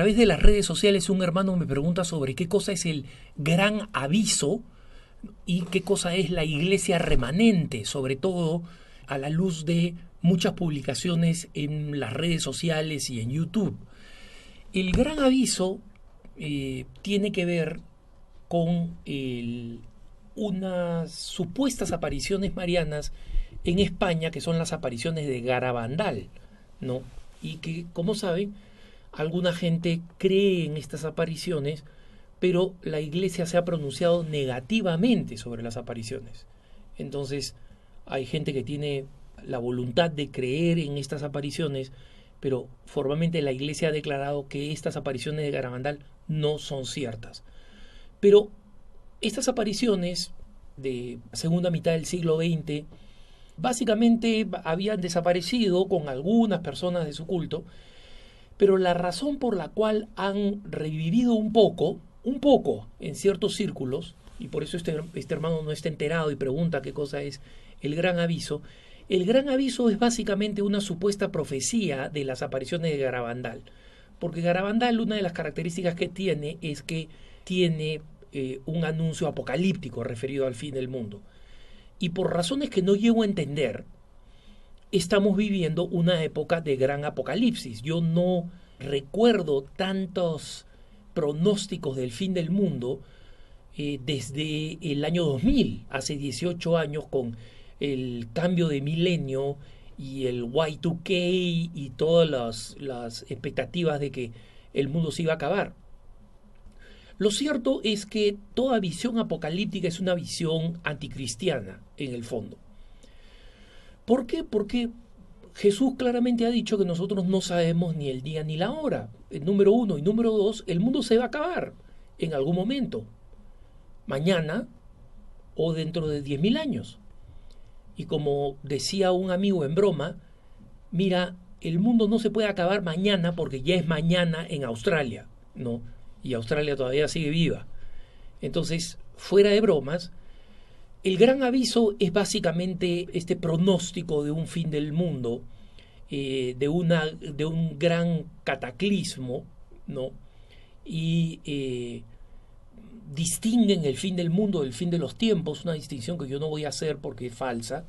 través de las redes sociales un hermano me pregunta sobre qué cosa es el gran aviso y qué cosa es la iglesia remanente, sobre todo a la luz de muchas publicaciones en las redes sociales y en YouTube. El gran aviso tiene que ver con unas supuestas apariciones marianas en España, que son las apariciones de Garabandal, ¿no? Y que, como saben, alguna gente cree en estas apariciones, pero la iglesia se ha pronunciado negativamente sobre las apariciones. Entonces, hay gente que tiene la voluntad de creer en estas apariciones, pero formalmente la iglesia ha declarado que estas apariciones de Garabandal no son ciertas. Pero estas apariciones de la segunda mitad del siglo XX básicamente habían desaparecido con algunas personas de su culto, pero la razón por la cual han revivido un poco en ciertos círculos, y por eso este hermano no está enterado y pregunta qué cosa es el gran aviso. El gran aviso es básicamente una supuesta profecía de las apariciones de Garabandal, porque Garabandal, una de las características que tiene es que tiene un anuncio apocalíptico referido al fin del mundo. Y por razones que no llego a entender, estamos viviendo una época de gran apocalipsis. Yo no recuerdo tantos pronósticos del fin del mundo desde el año 2000, hace 18 años, con el cambio de milenio y el Y2K y todas las expectativas de que el mundo se iba a acabar. Lo cierto es que toda visión apocalíptica es una visión anticristiana, en el fondo. ¿Por qué? Porque Jesús claramente ha dicho que nosotros no sabemos ni el día ni la hora. Número uno. Y número dos, el mundo se va a acabar en algún momento. Mañana o dentro de 10.000 años. Y como decía un amigo en broma, mira, el mundo no se puede acabar mañana porque ya es mañana en Australia, ¿no? Y Australia todavía sigue viva. Entonces, fuera de bromas, el gran aviso es básicamente este pronóstico de un fin del mundo, de un gran cataclismo, ¿no? Y distinguen el fin del mundo del fin de los tiempos, una distinción que yo no voy a hacer porque es falsa.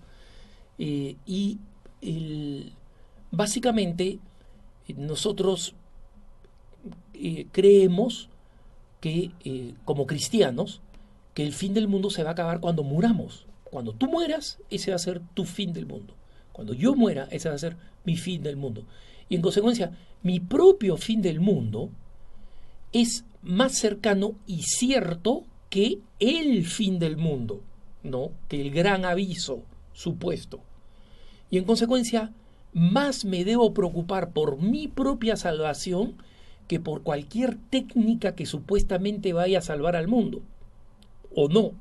Básicamente, nosotros creemos que, como cristianos, que el fin del mundo se va a acabar cuando muramos. Cuando tú mueras, ese va a ser tu fin del mundo. Cuando yo muera, ese va a ser mi fin del mundo. Y en consecuencia, mi propio fin del mundo es más cercano y cierto que el fin del mundo, ¿no? Que el gran aviso supuesto. Y en consecuencia, más me debo preocupar por mi propia salvación que por cualquier técnica que supuestamente vaya a salvar al mundo. ¿O no?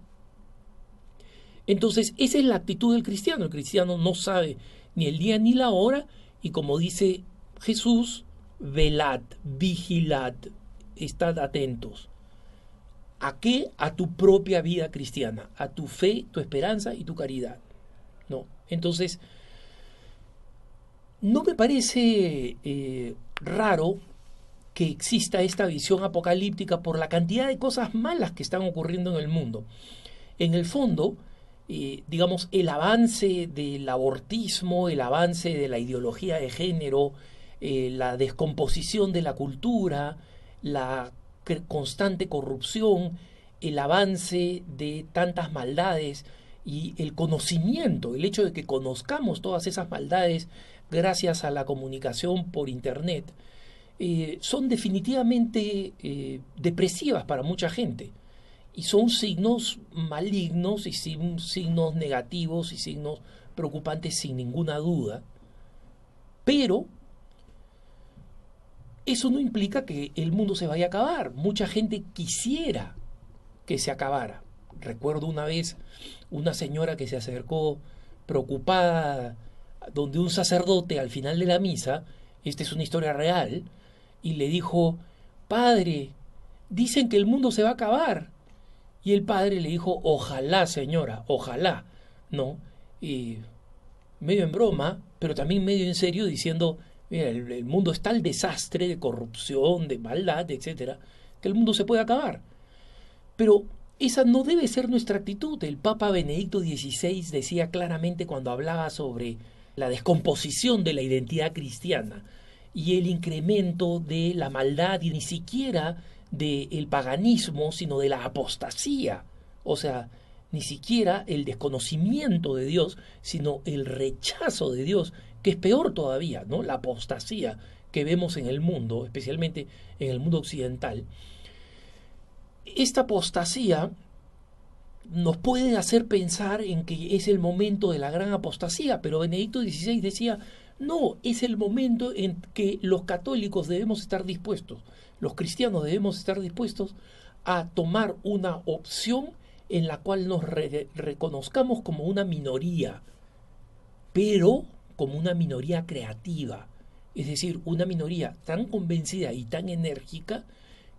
Entonces, esa es la actitud del cristiano. El cristiano no sabe ni el día ni la hora, y como dice Jesús, velad, vigilad, estad atentos. ¿A qué? A tu propia vida cristiana, a tu fe, tu esperanza y tu caridad, ¿no? Entonces, no me parece raro que exista esta visión apocalíptica por la cantidad de cosas malas que están ocurriendo en el mundo. En el fondo, digamos, el avance del abortismo, el avance de la ideología de género, la descomposición de la cultura, la constante corrupción, el avance de tantas maldades y el conocimiento, el hecho de que conozcamos todas esas maldades gracias a la comunicación por Internet, son definitivamente depresivas para mucha gente. Y son signos malignos y signos negativos y signos preocupantes sin ninguna duda. Pero eso no implica que el mundo se vaya a acabar. Mucha gente quisiera que se acabara. Recuerdo una vez una señora que se acercó preocupada donde un sacerdote al final de la misa, esta es una historia real, y le dijo: padre, dicen que el mundo se va a acabar. Y el padre le dijo: ojalá, señora, ojalá, ¿no? Y medio en broma, pero también medio en serio, diciendo: Mira, el mundo es tal desastre de corrupción, de maldad, etcétera, que el mundo se puede acabar. Pero esa no debe ser nuestra actitud. El Papa Benedicto XVI decía claramente cuando hablaba sobre la descomposición de la identidad cristiana y el incremento de la maldad y ni siquiera del paganismo, sino de la apostasía. O sea, ni siquiera el desconocimiento de Dios, sino el rechazo de Dios, que es peor todavía, ¿no? La apostasía que vemos en el mundo, especialmente en el mundo occidental. Esta apostasía nos puede hacer pensar en que es el momento de la gran apostasía, pero Benedicto XVI decía, no, es el momento en que los católicos debemos estar dispuestos, los cristianos debemos estar dispuestos a tomar una opción en la cual nos reconozcamos como una minoría, pero como una minoría creativa, es decir, una minoría tan convencida y tan enérgica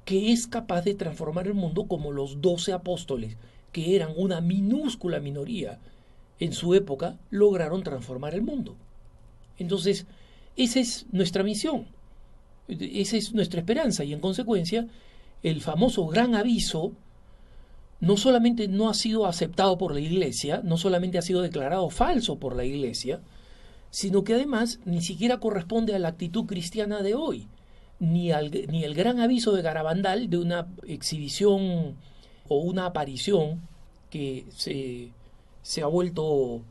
que es capaz de transformar el mundo como los 12 apóstoles, que eran una minúscula minoría en su época, lograron transformar el mundo. Entonces, esa es nuestra misión, esa es nuestra esperanza, y en consecuencia, el famoso gran aviso no solamente no ha sido aceptado por la Iglesia, no solamente ha sido declarado falso por la Iglesia, sino que además ni siquiera corresponde a la actitud cristiana de hoy, ni el gran aviso de Garabandal de una exhibición o una aparición que se ha vuelto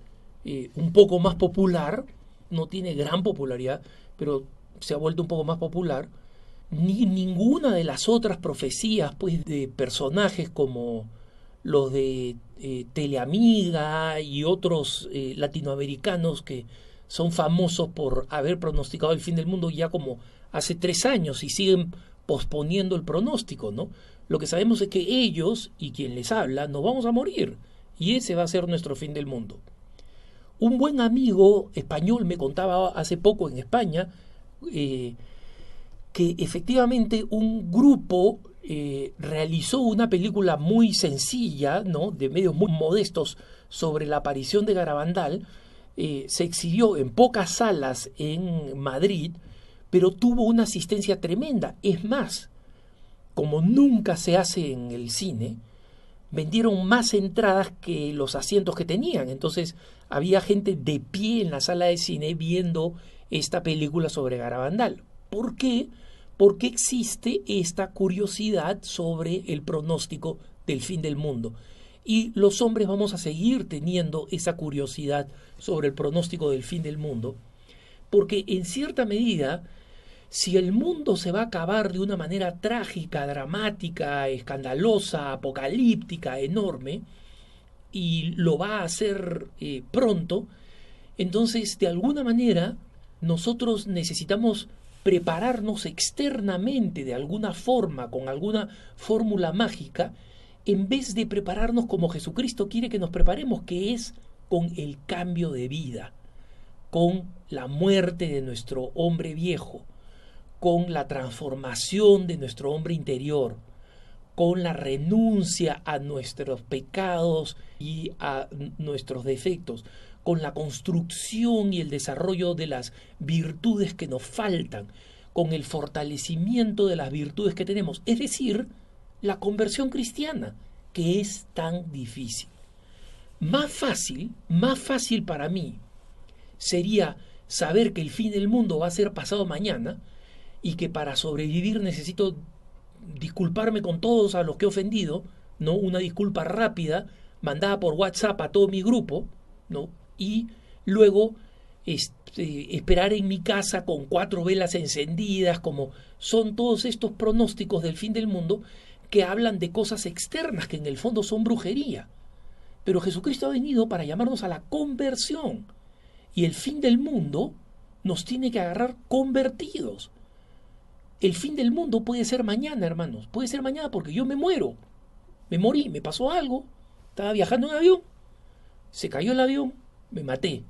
un poco más popular, no tiene gran popularidad, pero se ha vuelto un poco más popular, ni ninguna de las otras profecías pues, de personajes como los de Teleamiga y otros latinoamericanos que son famosos por haber pronosticado el fin del mundo ya como hace 3 años y siguen posponiendo el pronóstico, ¿no? Lo que sabemos es que ellos y quien les habla nos vamos a morir y ese va a ser nuestro fin del mundo. Un buen amigo español me contaba hace poco en España que efectivamente un grupo realizó una película muy sencilla, ¿no? De medios muy modestos sobre la aparición de Garabandal. Se exhibió en pocas salas en Madrid, pero tuvo una asistencia tremenda. Es más, como nunca se hace en el cine, vendieron más entradas que los asientos que tenían. Entonces había gente de pie en la sala de cine viendo esta película sobre Garabandal. ¿Por qué? Porque existe esta curiosidad sobre el pronóstico del fin del mundo. Y los hombres vamos a seguir teniendo esa curiosidad sobre el pronóstico del fin del mundo, porque en cierta medida, si el mundo se va a acabar de una manera trágica, dramática, escandalosa, apocalíptica, enorme, y lo va a hacer pronto, entonces de alguna manera nosotros necesitamos prepararnos externamente de alguna forma, con alguna fórmula mágica, en vez de prepararnos como Jesucristo quiere que nos preparemos, que es con el cambio de vida, con la muerte de nuestro hombre viejo, con la transformación de nuestro hombre interior, con la renuncia a nuestros pecados y a nuestros defectos, con la construcción y el desarrollo de las virtudes que nos faltan, con el fortalecimiento de las virtudes que tenemos, es decir, la conversión cristiana, que es tan difícil. Más fácil para mí sería saber que el fin del mundo va a ser pasado mañana y que para sobrevivir necesito disculparme con todos a los que he ofendido, ¿no? Una disculpa rápida mandada por WhatsApp a todo mi grupo, ¿no? Y luego esperar en mi casa con 4 velas encendidas, como son todos estos pronósticos del fin del mundo que hablan de cosas externas que en el fondo son brujería. Pero Jesucristo ha venido para llamarnos a la conversión. Y el fin del mundo nos tiene que agarrar convertidos. El fin del mundo puede ser mañana, hermanos. Puede ser mañana porque yo me muero. Me morí, me pasó algo. Estaba viajando en avión. Se cayó el avión, me maté.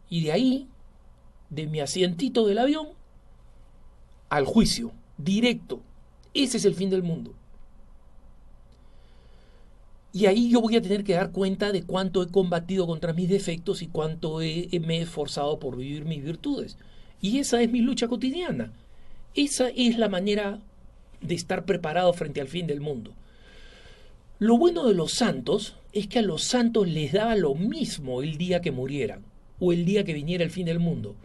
Y de ahí, de mi asientito del avión, al juicio, directo. Ese es el fin del mundo. Y ahí yo voy a tener que dar cuenta de cuánto he combatido contra mis defectos y cuánto me he esforzado por vivir mis virtudes. Y esa es mi lucha cotidiana. Esa es la manera de estar preparado frente al fin del mundo. Lo bueno de los santos es que a los santos les daba lo mismo el día que murieran o el día que viniera el fin del mundo.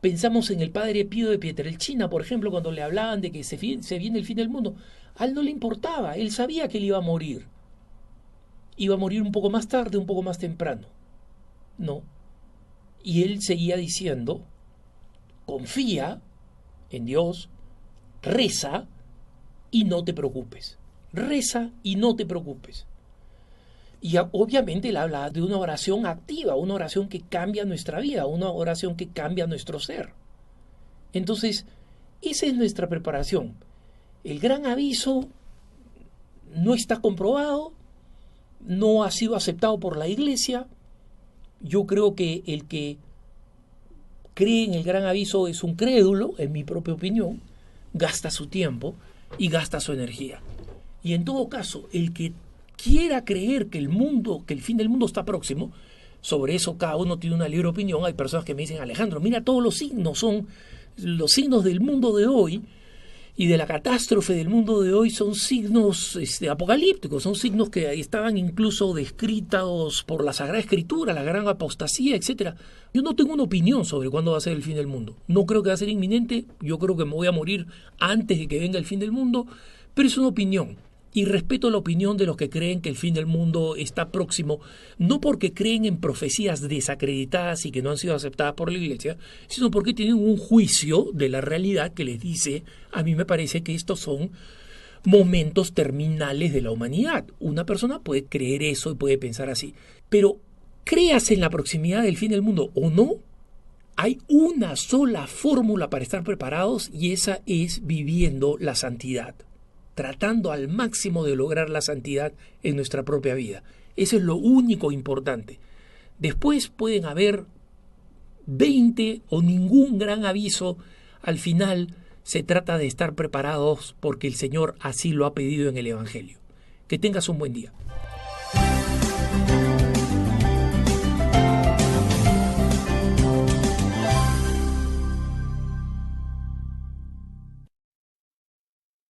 Pensamos en el padre Pío de Pietrelcina, por ejemplo, cuando le hablaban de que se viene el fin del mundo. A él no le importaba, él sabía que él iba a morir. Iba a morir un poco más tarde, un poco más temprano. No. Y él seguía diciendo, confía en Dios, reza y no te preocupes. Reza y no te preocupes. Y obviamente él habla de una oración activa, una oración que cambia nuestra vida, una oración que cambia nuestro ser. Entonces, esa es nuestra preparación. El gran aviso no está comprobado, no ha sido aceptado por la Iglesia. Yo creo que el que cree en el gran aviso es un crédulo, en mi propia opinión, gasta su tiempo y gasta su energía. Y en todo caso, el que quiera creer que el fin del mundo está próximo, sobre eso cada uno tiene una libre opinión. Hay personas que me dicen, Alejandro, mira, todos los signos son los signos del mundo de hoy y de la catástrofe del mundo de hoy son signos apocalípticos, son signos que estaban incluso descritos por la Sagrada Escritura, la gran apostasía, etcétera. Yo no tengo una opinión sobre cuándo va a ser el fin del mundo. No creo que va a ser inminente, yo creo que me voy a morir antes de que venga el fin del mundo, pero es una opinión. Y respeto la opinión de los que creen que el fin del mundo está próximo, no porque creen en profecías desacreditadas y que no han sido aceptadas por la Iglesia, sino porque tienen un juicio de la realidad que les dice, a mí me parece que estos son momentos terminales de la humanidad. Una persona puede creer eso y puede pensar así, pero creas en la proximidad del fin del mundo o no, hay una sola fórmula para estar preparados y esa es viviendo la santidad, tratando al máximo de lograr la santidad en nuestra propia vida. Eso es lo único importante. Después pueden haber 20 o ningún gran aviso. Al final se trata de estar preparados porque el Señor así lo ha pedido en el Evangelio. Que tengas un buen día.